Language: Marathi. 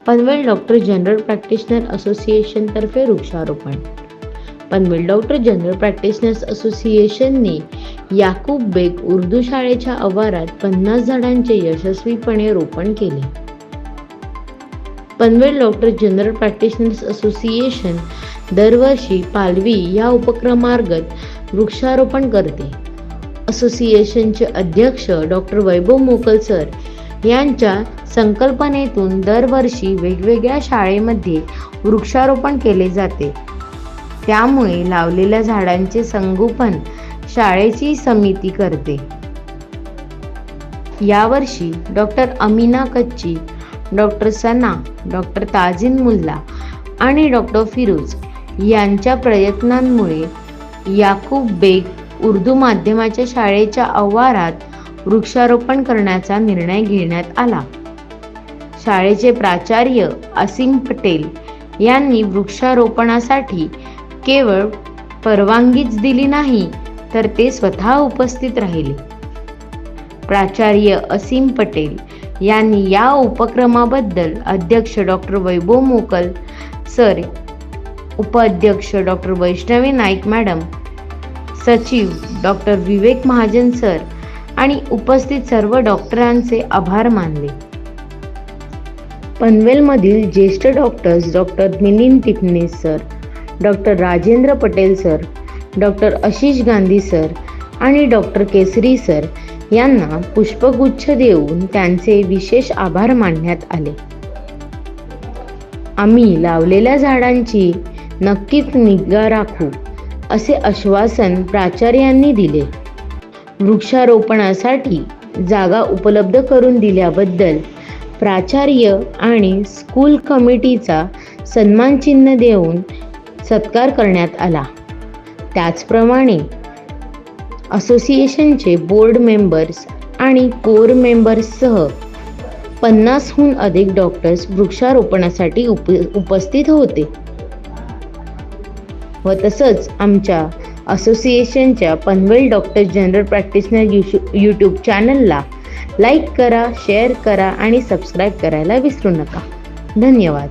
Panvel doctor general practitioner association तर्फे वृक्षारोपण। पनवेल डॉक्टर जनरल प्रॅक्टिशनर्स असोसिएशनने याकूब बेग उर्दू शाळेच्या आवारात 50 झाडांचे यशस्वीपणे रोपण केले। Panvel doctor general practitioners association दरवर्षी पालवी या उपक्रमांतर्गत वृक्षारोपण करते। असोसिएशनचे अध्यक्ष डॉक्टर वैभव मोकल सर यांच्या संकल्पनेतून दरवर्षी वेगवेगळ्या शाळेमध्ये वृक्षारोपण केले जाते। त्यामुळे लावलेल्या झाडांचे संगोपन शाळेची समिती करते। यावर्षी डॉक्टर अमीना कच्ची, डॉक्टर सना, डॉक्टर ताजिन मुल्ला आणि डॉक्टर फिरोज यांच्या प्रयत्नांमुळे याकूब बेग उर्दू माध्यमाच्या शाळेच्या आवारात वृक्षारोपण करण्याचा निर्णय घेण्यात आला। शाळेचे प्राचार्य असीम पटेल यांनी वृक्षारोपणासाठी केवळ परवानगीच दिली नाही, तर ते स्वतः उपस्थित राहिले। प्राचार्य असीम पटेल यांनी या उपक्रमाबद्दल अध्यक्ष डॉक्टर वैभव मोकल सर, उपाध्यक्ष डॉक्टर वैष्णवी नाईक मॅडम, सचिव डॉक्टर विवेक महाजन सर आणि उपस्थित सर्व डॉक्टरांचे आभार मानले। पनवेलमधील ज्येष्ठ डॉक्टर्स डॉक्टर मिलिंद टिपणे sir, doctor Rajendra Patel sir, doctor Ashish Gandhi sir आणि डॉक्टर केसरी सर यांना पुष्पगुच्छ देऊन त्यांचे विशेष आभार मानण्यात आले। आम्ही लावलेल्या झाडांची नक्कीच निगा राखू, असे आश्वासन प्राचार्यांनी दिले। वृक्षारोपणासाठी जागा उपलब्ध करून दिल्याबद्दल प्राचार्य आणि स्कूल कमिटीचा सन्मानचिन्ह देऊन सत्कार करण्यात आला। त्याचप्रमाणे असोसिएशनचे बोर्ड मेंबर्स आणि कोर मेंबर्ससह 50हून अधिक डॉक्टर्स वृक्षारोपणासाठी उपस्थित होते व तसंच आमच्या असोसिएशनच्या Panvel doctor general practitioner YouTube चॅनलला लाईक करा, शेअर करा आणि सबस्क्राईब करायला विसरू नका। धन्यवाद।